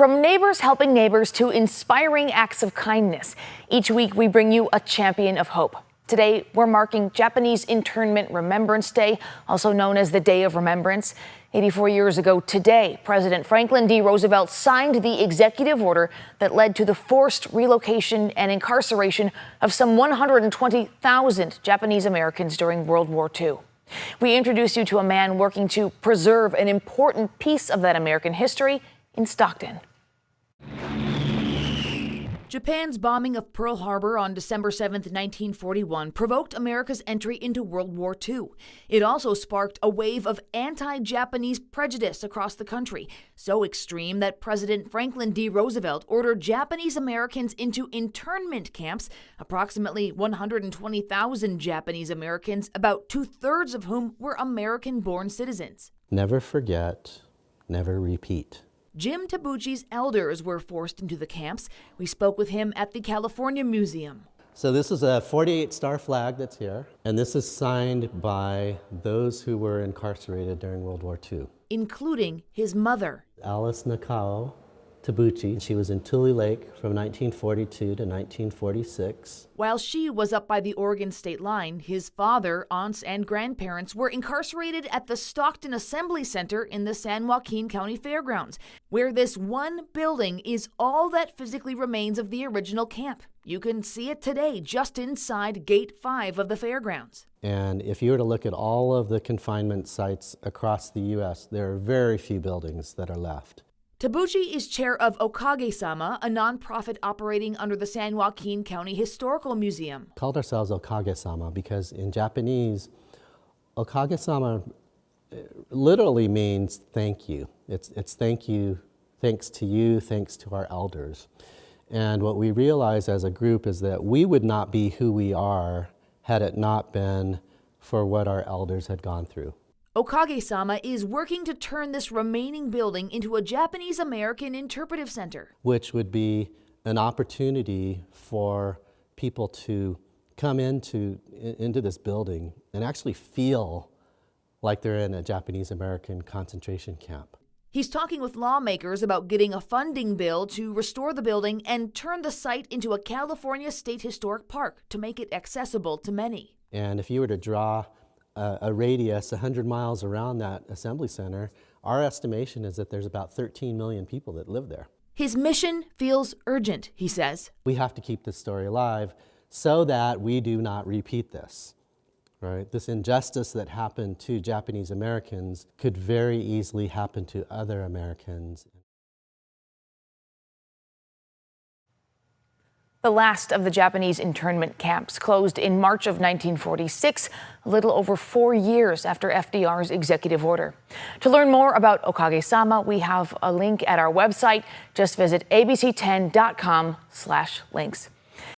From neighbors helping neighbors to inspiring acts of kindness, each week we bring you a champion of hope. Today, we're marking Japanese Internment Remembrance Day, also known as the Day of Remembrance. 84 years ago today, President Franklin D. Roosevelt signed the executive order that led to the forced relocation and incarceration of some 120,000 Japanese Americans during World War II. We introduce you to a man working to preserve an important piece of that American history in Stockton. Japan's bombing of Pearl Harbor on December 7, 1941, provoked America's entry into World War II. It also sparked a wave of anti-Japanese prejudice across the country, so extreme that President Franklin D. Roosevelt ordered Japanese Americans into internment camps, approximately 120,000 Japanese Americans, about two-thirds of whom were American-born citizens. Never forget, never repeat. Jim Tabuchi's elders were forced into the camps. We spoke with him at the California Museum. So this is a 48-star flag that's here, and this is signed by those who were incarcerated during World War II. Including his mother. Alice Nakao Tabuchi. She was in Tule Lake from 1942 to 1946. While she was up by the Oregon state line, his father, aunts, and grandparents were incarcerated at the Stockton Assembly Center in the San Joaquin County Fairgrounds, where this one building is all that physically remains of the original camp. You can see it today just inside Gate 5 of the fairgrounds. And if you were to look at all of the confinement sites across the U.S., there are very few buildings that are left. Tabuchi is chair of Okage-sama, a nonprofit operating under the San Joaquin County Historical Museum. Called ourselves Okage-sama because in Japanese, Okage-sama literally means thank you. It's thank you, thanks to you, thanks to our elders. And what we realize as a group is that we would not be who we are had it not been for what our elders had gone through. Okage-sama is working to turn this remaining building into a Japanese-American interpretive center. Which would be an opportunity for people to come into this building and actually feel like they're in a Japanese-American concentration camp. He's talking with lawmakers about getting a funding bill to restore the building and turn the site into a California State Historic Park to make it accessible to many. And if you were to draw a radius 100 miles around that assembly center, our estimation is that there's about 13 million people that live there. His mission feels urgent, he says. We have to keep this story alive so that we do not repeat this, right? This injustice that happened to Japanese Americans could very easily happen to other Americans. The last of the Japanese internment camps closed in March of 1946, a little over 4 years after FDR's executive order. To learn more about Okage-sama, we have a link at our website. Just visit abc10.com/links.